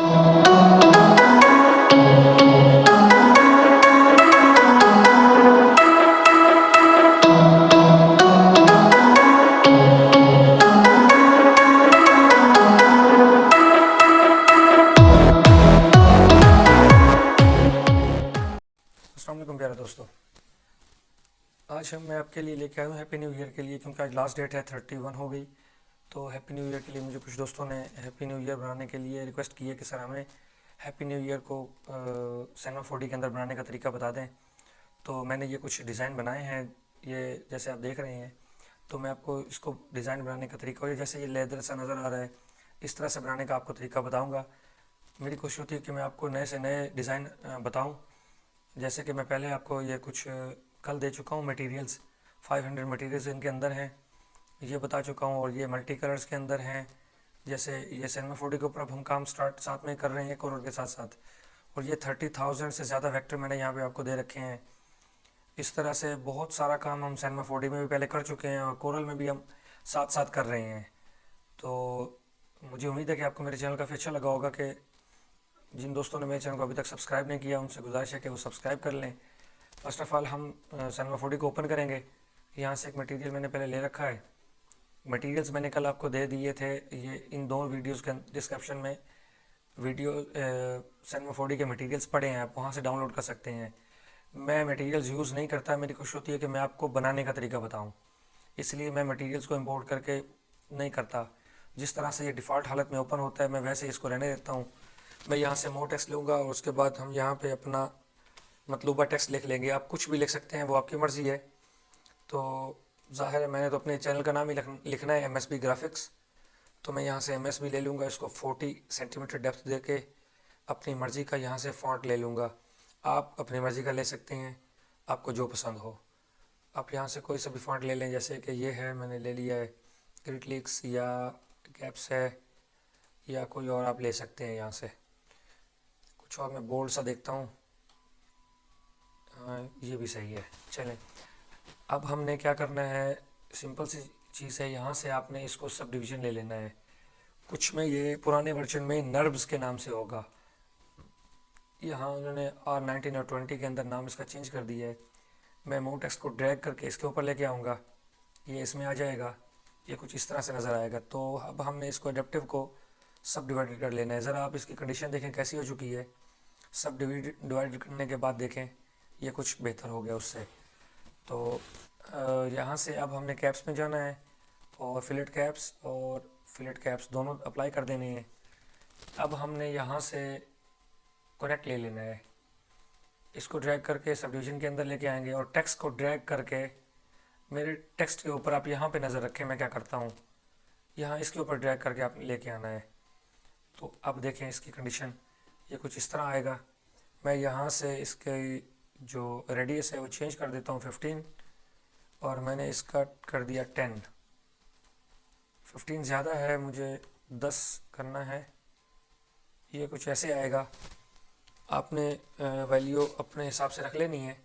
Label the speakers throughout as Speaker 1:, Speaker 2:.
Speaker 1: अस्सलाम वालेकुम प्यारे दोस्तों। आज मैं आपके लिए लेके आया हूँ हैप्पी न्यू ईयर के लिए, क्योंकि आज लास्ट डेट है, 31 हो गई। तो हैप्पी न्यू ईयर के लिए मुझे कुछ दोस्तों ने हैप्पी न्यू ईयर बनाने के लिए रिक्वेस्ट की है कि सर हमें हैप्पी न्यू ईयर को सिनेमा 4D के अंदर बनाने का तरीका बता दें। तो मैंने ये कुछ डिज़ाइन बनाए हैं, ये जैसे आप देख रहे हैं। तो मैं आपको इसको डिज़ाइन बनाने का तरीका, और ये जैसे ये लेदर सा नज़र आ रहा है, इस तरह से बनाने का आपको तरीका बताऊँगा। मेरी कोशिश होती है कि मैं आपको नए से नए डिज़ाइन बताऊँ। जैसे कि मैं पहले आपको ये कुछ कल दे चुका हूँ मटेरियल्स, 500 मटेरियल्स इनके अंदर हैं, ये बता चुका हूँ। और ये मल्टी कलर्स के अंदर हैं। जैसे ये सिनेमा 4D के ऊपर अब हम काम स्टार्ट साथ में कर रहे हैं कोरल के साथ साथ। और ये 30,000 से ज़्यादा वेक्टर मैंने यहाँ पे आपको दे रखे हैं। इस तरह से बहुत सारा काम हम सिनेमा 4D में भी पहले कर चुके हैं, और कोरल में भी हम साथ साथ कर रहे हैं। तो मुझे उम्मीद है कि आपको मेरे चैनल काफ़ी अच्छा लगा होगा। कि जिन दोस्तों ने मेरे चैनल को अभी तक सब्सक्राइब नहीं किया, उनसे गुजारिश है कि वो सब्सक्राइब कर लें। फर्स्ट ऑफ़ ऑल हम सिनेमा 4D को ओपन करेंगे। यहाँ से एक मटेरियल मैंने पहले ले रखा है। मटेरियल्स मैंने कल आपको दे दिए थे, ये इन दोनों वीडियोस के डिस्क्रिप्शन में वीडियो सिनेमा 4D के मटेरियल्स पड़े हैं, आप वहाँ से डाउनलोड कर सकते हैं। मैं मटेरियल्स यूज़ नहीं करता, मेरी कोशिश होती है कि मैं आपको बनाने का तरीका बताऊँ, इसलिए मैं मटेरियल्स को इंपोर्ट करके नहीं करता। जिस तरह से ये डिफ़ॉल्ट हालत में ओपन होता है, मैं वैसे इसको रहने देता हूँ। मैं यहाँ से मोर टेक्स्ट लूँगा, और उसके बाद हम यहाँ पे अपना मतलूबा टेक्स्ट लिख लेंगे। आप कुछ भी लिख सकते हैं, वो आपकी मर्ज़ी है। तो ज़ाहिर है मैंने तो अपने चैनल का नाम ही लिखना है, MSB ग्राफिक्स। तो मैं यहाँ से MSB ले लूँगा, इसको 40 सेंटीमीटर डेप्थ दे के अपनी मर्ज़ी का यहाँ से फ़ॉन्ट ले लूँगा। आप अपनी मर्ज़ी का ले सकते हैं, आपको जो पसंद हो। आप यहाँ से कोई सा भी फ़ॉन्ट ले लें, जैसे कि ये है, मैंने ले लिया है क्रिटलिक्स, या कैप्स है, या कोई और आप ले सकते हैं यहाँ से। कुछ और मैं बोल्ड सा देखता हूँ, हाँ ये भी सही है। चलें, अब हमने क्या करना है, सिंपल सी चीज़ है। यहाँ से आपने इसको सब डिवीज़न ले लेना है। कुछ में ये पुराने वर्जन में नर्व्स के नाम से होगा, यहाँ उन्होंने R19 और 20 के अंदर नाम इसका चेंज कर दिया है। मैं मूव टेक्स्ट को ड्रैग करके इसके ऊपर लेके आऊँगा, ये इसमें आ जाएगा, ये कुछ इस तरह से नज़र आएगा। तो अब हमने इसको एडेप्टिव को सब डिवाइडेड कर लेना है। ज़रा आप इसकी कंडीशन देखें कैसी हो चुकी है। सब डिवाइड करने के बाद देखें, ये कुछ बेहतर हो गया उससे। तो यहाँ से अब हमने कैप्स में जाना है, और फिलेट कैप्स दोनों अप्लाई कर देने हैं। अब हमने यहाँ से कनेक्ट ले लेना है, इसको ड्रैग करके सब डिवीज़न के अंदर लेके आएंगे, और टेक्स्ट को ड्रैग करके मेरे टेक्स्ट के ऊपर आप यहाँ पे नज़र रखें, मैं क्या करता हूँ, यहाँ इसके ऊपर ड्रैग करके आप लेके आना है। तो अब देखें इसकी कंडीशन, ये कुछ इस तरह आएगा। मैं यहाँ से इसके जो रेडियस है वो चेंज कर देता हूँ 15, और मैंने इसका कर दिया 10। 15 ज़्यादा है, मुझे 10 करना है। ये कुछ ऐसे आएगा, आपने वैल्यू अपने हिसाब से रख लेनी है।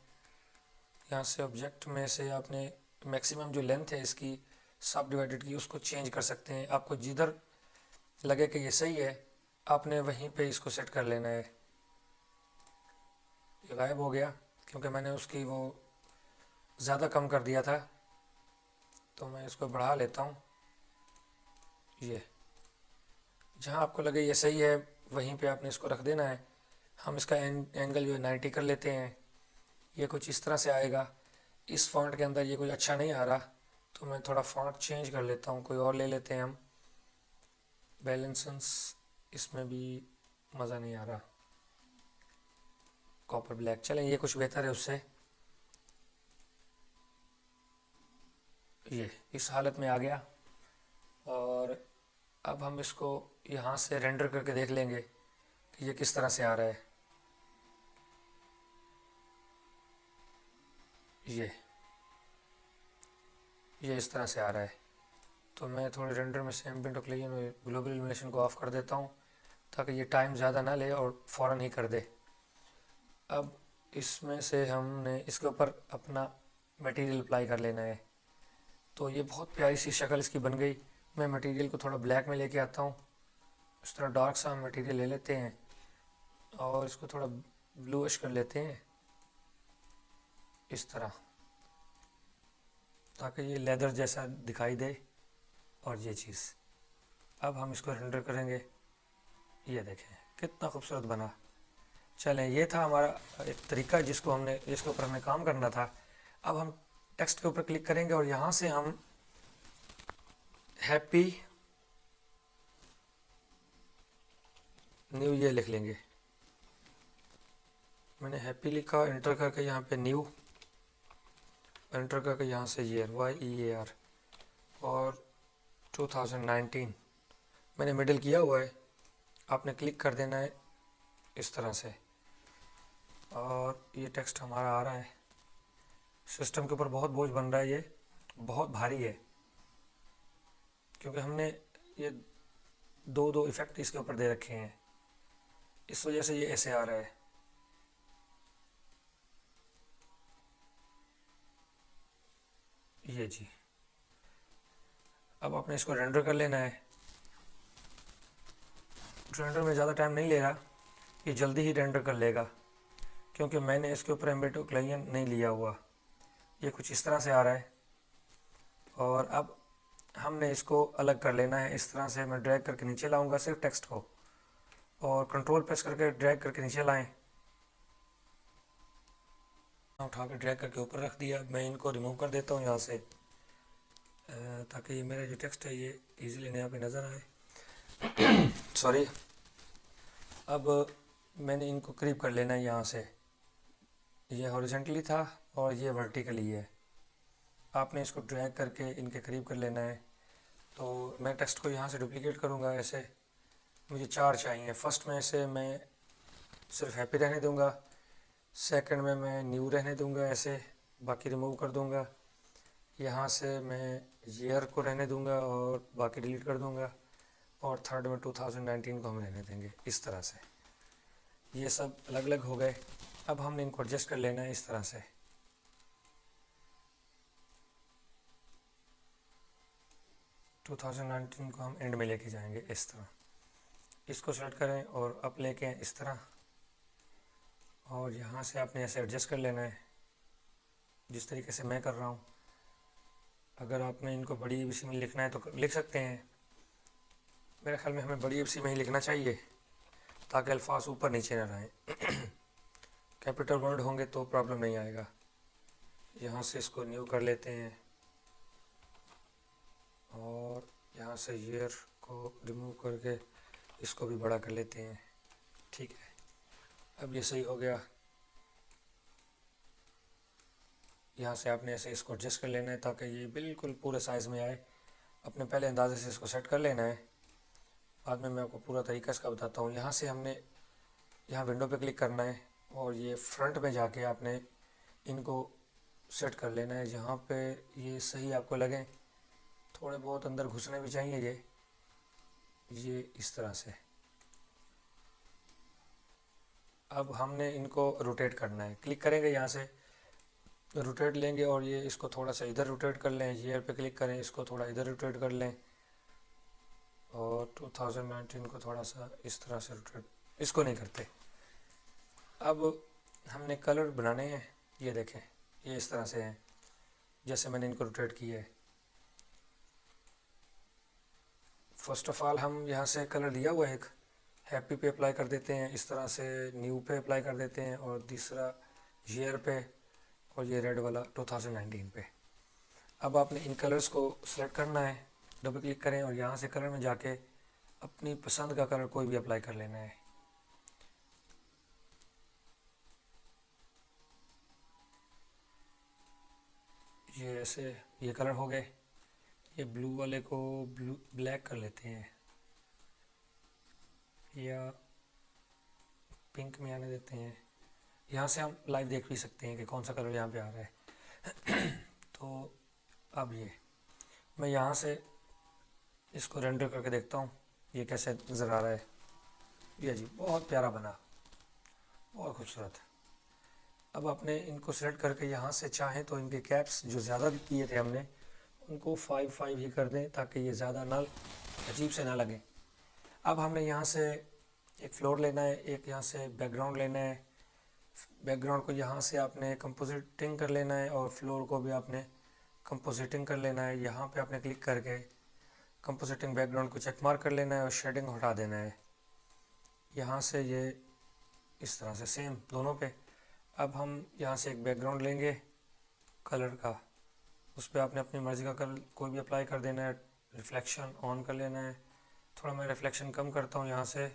Speaker 1: यहाँ से ऑब्जेक्ट में से आपने मैक्सिमम जो लेंथ है इसकी सब डिवाइडेड की, उसको चेंज कर सकते हैं। आपको जिधर लगे कि ये सही है, आपने वहीं पे इसको सेट कर लेना है। ये गायब हो गया क्योंकि मैंने उसकी वो ज़्यादा कम कर दिया था, तो मैं इसको बढ़ा लेता हूँ। ये जहाँ आपको लगे ये सही है, वहीं पे आपने इसको रख देना है। हम इसका एंगल जो है 90 कर लेते हैं। ये कुछ इस तरह से आएगा। इस फॉन्ट के अंदर ये कुछ अच्छा नहीं आ रहा, तो मैं थोड़ा फॉन्ट चेंज कर लेता हूँ, कोई और ले लेते हैं हम। बैलेंसेंस, इसमें भी मज़ा नहीं आ रहा, कॉपर ब्लैक। चलें, ये कुछ बेहतर है उससे। ये इस हालत में आ गया, और अब हम इसको यहाँ से रेंडर करके देख लेंगे कि ये किस तरह से आ रहा है। ये इस तरह से आ रहा है। तो मैं थोड़े रेंडर में से एम्बिएंट ओक्लूजन और ग्लोबल इल्यूमिनेशन को ऑफ़ कर देता हूँ, ताकि ये टाइम ज़्यादा ना ले और फ़ौरन ही कर दे। अब इसमें से हमने इसके ऊपर अपना मटेरियल अप्लाई कर लेना है। तो ये बहुत प्यारी सी शक्ल इसकी बन गई। मैं मटेरियल को थोड़ा ब्लैक में लेके आता हूँ, इस तरह डार्क सा मटेरियल ले लेते हैं और इसको थोड़ा ब्लूइश कर लेते हैं इस तरह, ताकि ये लेदर जैसा दिखाई दे। और ये चीज़ अब हम इसको रेंडर करेंगे। ये देखें कितना खूबसूरत बना। चलें, ये था हमारा एक तरीका जिसके ऊपर हमें काम करना था। अब हम टेक्स्ट के ऊपर क्लिक करेंगे और यहाँ से हम हैप्पी न्यू ईयर लिख लेंगे। मैंने हैप्पी लिखा, एंटर करके यहाँ पे न्यू, एंटर करके यहाँ से ईयर YEAR और 2019 मैंने मिडिल किया हुआ है। आपने क्लिक कर देना है इस तरह से और ये टेक्स्ट हमारा आ रहा है। सिस्टम के ऊपर बहुत बोझ बन रहा है, ये बहुत भारी है क्योंकि हमने ये दो इफ़ेक्ट इसके ऊपर दे रखे हैं, इस वजह से ये ऐसे आ रहा है। ये जी, अब आपने इसको रेंडर कर लेना है। रेंडर में ज़्यादा टाइम नहीं ले रहा, ये जल्दी ही रेंडर कर लेगा क्योंकि मैंने इसके ऊपर एम्बेड क्लाइंट नहीं लिया हुआ। ये कुछ इस तरह से आ रहा है और अब हमने इसको अलग कर लेना है। इस तरह से मैं ड्रैग करके नीचे लाऊंगा सिर्फ टेक्स्ट को, और कंट्रोल प्रेस करके ड्रैग करके नीचे लाएं। उठा के ड्रैग करके ऊपर रख दिया। मैं इनको रिमूव कर देता हूँ यहाँ से ताकि ये मेरा जो टेक्स्ट है ये इजीली यहाँ पे नज़र आए। सॉरी। अब मैंने इनको करीब कर लेना है यहाँ से। ये हॉरिजॉन्टली था और ये वर्टिकली है। आपने इसको ड्रैग करके इनके करीब कर लेना है। तो मैं टेक्स्ट को यहाँ से डुप्लीकेट करूँगा। ऐसे मुझे 4 चाहिए। फर्स्ट में से मैं सिर्फ हैप्पी रहने दूँगा, सेकंड में मैं न्यू रहने दूँगा, ऐसे बाकी रिमूव कर दूँगा। यहाँ से मैं ईयर को रहने दूँगा और बाकी डिलीट कर दूँगा, और थर्ड में 2019 को हम रहने देंगे। इस तरह से ये सब अलग अलग हो गए। अब हमने इनको एडजस्ट कर लेना है इस तरह से। टू 2019 को हम एंड में लेके जाएंगे इस तरह। इसको सेलेक्ट करें और अप लेके इस तरह, और यहाँ से आपने ऐसे एडजस्ट कर लेना है जिस तरीके से मैं कर रहा हूँ। अगर आपने इनको बड़ी ABC में लिखना है तो लिख सकते हैं। मेरे ख्याल में हमें बड़ी ABC में ही लिखना चाहिए ताकि अल्फाज ऊपर नीचे ना रहें। कैपिटल वर्ड होंगे तो प्रॉब्लम नहीं आएगा। यहाँ से इसको न्यू कर लेते हैं और यहाँ से ईयर को रिमूव करके इसको भी बड़ा कर लेते हैं। ठीक है, अब ये सही हो गया। यहाँ से आपने ऐसे इसको एडजस्ट कर लेना है ताकि ये बिल्कुल पूरे साइज़ में आए। अपने पहले अंदाजे से इसको सेट कर लेना है, बाद में मैं आपको पूरा तरीका इसका बताता हूँ। यहाँ से हमने यहाँ विंडो पे क्लिक करना है और ये फ्रंट में जाके आपने इनको सेट कर लेना है जहाँ पे ये सही आपको लगे। थोड़े बहुत अंदर घुसने भी चाहिए ये इस तरह से। अब हमने इनको रोटेट करना है। क्लिक करेंगे यहाँ से रोटेट लेंगे और ये इसको थोड़ा सा इधर रोटेट कर लें। ईयर पे क्लिक करें, इसको थोड़ा इधर रोटेट कर लें और 2019 को थोड़ा सा इस तरह से रोटेट। इसको नहीं करते। अब हमने कलर बनाने हैं। ये देखें ये इस तरह से हैं जैसे मैंने इनको रोटेट किया है। फर्स्ट ऑफ ऑल हम यहाँ से कलर दिया हुआ है, एक हैप्पी पे अप्लाई कर देते हैं इस तरह से, न्यू पे अप्लाई कर देते हैं और तीसरा ईयर पे, और ये रेड वाला 2019 पे। अब आपने इन कलर्स को सिलेक्ट करना है, डबल क्लिक करें और यहाँ से कलर में जाके अपनी पसंद का कलर कोई भी अप्लाई कर लेना है। ये ऐसे ये कलर हो गए। ये ब्लू वाले को ब्लैक कर लेते हैं या पिंक में आने देते हैं। यहाँ से हम लाइव देख भी सकते हैं कि कौन सा कलर यहाँ पे आ रहा है। तो अब ये मैं यहाँ से इसको रेंडर करके देखता हूँ ये कैसे नज़र आ रहा है। ये जी बहुत प्यारा बना, बहुत खूबसूरत। अब आपने इनको सेलेक्ट करके यहाँ से चाहें तो इनके कैप्स जो ज़्यादा किए थे हमने उनको 5 ही कर दें ताकि ये ज़्यादा ना अजीब से ना लगे। अब हमने यहाँ से एक फ्लोर लेना है, एक यहाँ से बैकग्राउंड लेना है। बैकग्राउंड को यहाँ से आपने कंपोजिटिंग कर लेना है और फ्लोर को भी आपने कंपोजिटिंग कर लेना है। यहाँ पे आपने क्लिक करके कंपोजिटिंग बैकग्राउंड को चेक मार्क कर लेना है और शेडिंग हटा देना है यहाँ से, ये इस तरह से सेम दोनों पे। अब हम यहाँ से एक बैकग्राउंड लेंगे कलर का, उस पर आपने अपनी मर्ज़ी का कलर कोई भी अप्लाई कर देना है। रिफ्लेक्शन ऑन कर लेना है। थोड़ा मैं रिफ्लेक्शन कम करता हूँ यहाँ से,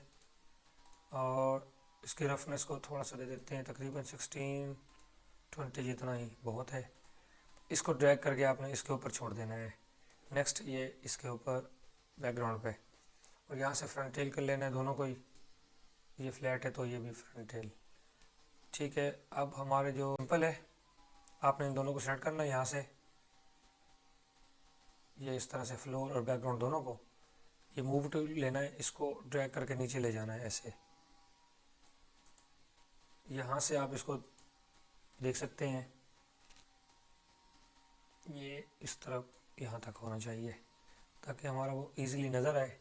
Speaker 1: और इसकी रफनेस को थोड़ा सा दे देते हैं, तकरीबन 16-20 जितना ही बहुत है। इसको ड्रैग करके आपने इसके ऊपर छोड़ देना है। नेक्स्ट ये इसके ऊपर बैकग्राउंड पे, और यहाँ से फ्रंट टेल कर लेना है दोनों को ही। ये फ्लैट है तो ये भी फ्रंट टेल, ठीक है। अब हमारे जो सिंपल है, आपने इन दोनों को सेलेक्ट करना है यहाँ से, ये इस तरह से फ्लोर और बैकग्राउंड दोनों को, ये मूव टू लेना है, इसको ड्रैग करके नीचे ले जाना है ऐसे। यहाँ से आप इसको देख सकते हैं, ये इस तरफ यहाँ तक होना चाहिए ताकि हमारा वो इजीली नज़र आए।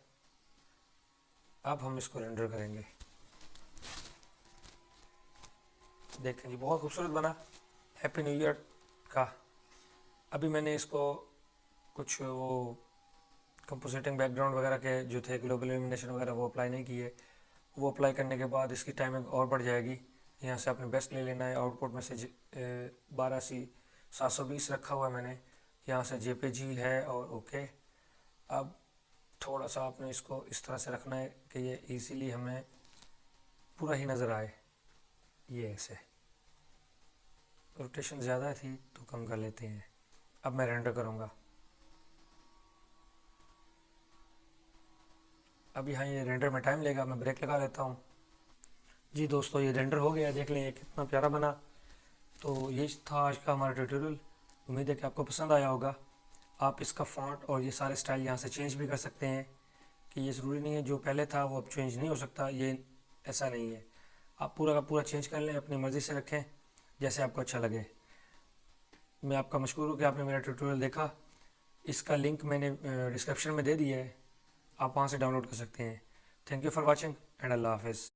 Speaker 1: अब हम इसको रेंडर करेंगे। देखें जी, बहुत खूबसूरत बना, हैप्पी न्यू ईयर का। अभी मैंने इसको कुछ वो कंपोजिटिंग बैकग्राउंड वगैरह के जो थे, ग्लोबल इल्यूमिनेशन वगैरह, वो अप्लाई नहीं किए। वो अप्लाई करने के बाद इसकी टाइमिंग और बढ़ जाएगी। यहाँ से आपने बेस्ट ले लेना है। आउटपुट में से 12:720 रखा हुआ है मैंने, यहाँ से JPG है और ओके। अब थोड़ा सा आपने इसको इस तरह से रखना है कि ये इजीली हमें पूरा ही नज़र आए। ये ऐसे रोटेशन ज़्यादा थी तो कम कर लेते हैं। अब मैं रेंडर करूँगा। अब यहाँ ये रेंडर में टाइम लेगा, मैं ब्रेक लगा लेता हूँ। जी दोस्तों, ये रेंडर हो गया, देख लें ये कितना प्यारा बना। तो ये था आज का हमारा ट्यूटोरियल। उम्मीद है कि आपको पसंद आया होगा। आप इसका फॉन्ट और ये सारे स्टाइल यहाँ से चेंज भी कर सकते हैं, कि ये ज़रूरी नहीं है जो पहले था वो अब चेंज नहीं हो सकता, ये ऐसा नहीं है। आप पूरा का पूरा चेंज कर लें, अपनी मर्ज़ी से रखें जैसे आपको अच्छा लगे। मैं आपका मशकूर हूँ कि आपने मेरा ट्यूटोरियल देखा। इसका लिंक मैंने डिस्क्रिप्शन में दे दिया है, आप वहाँ से डाउनलोड कर सकते हैं। Thank you for watching and अल्लाह हाफिज़।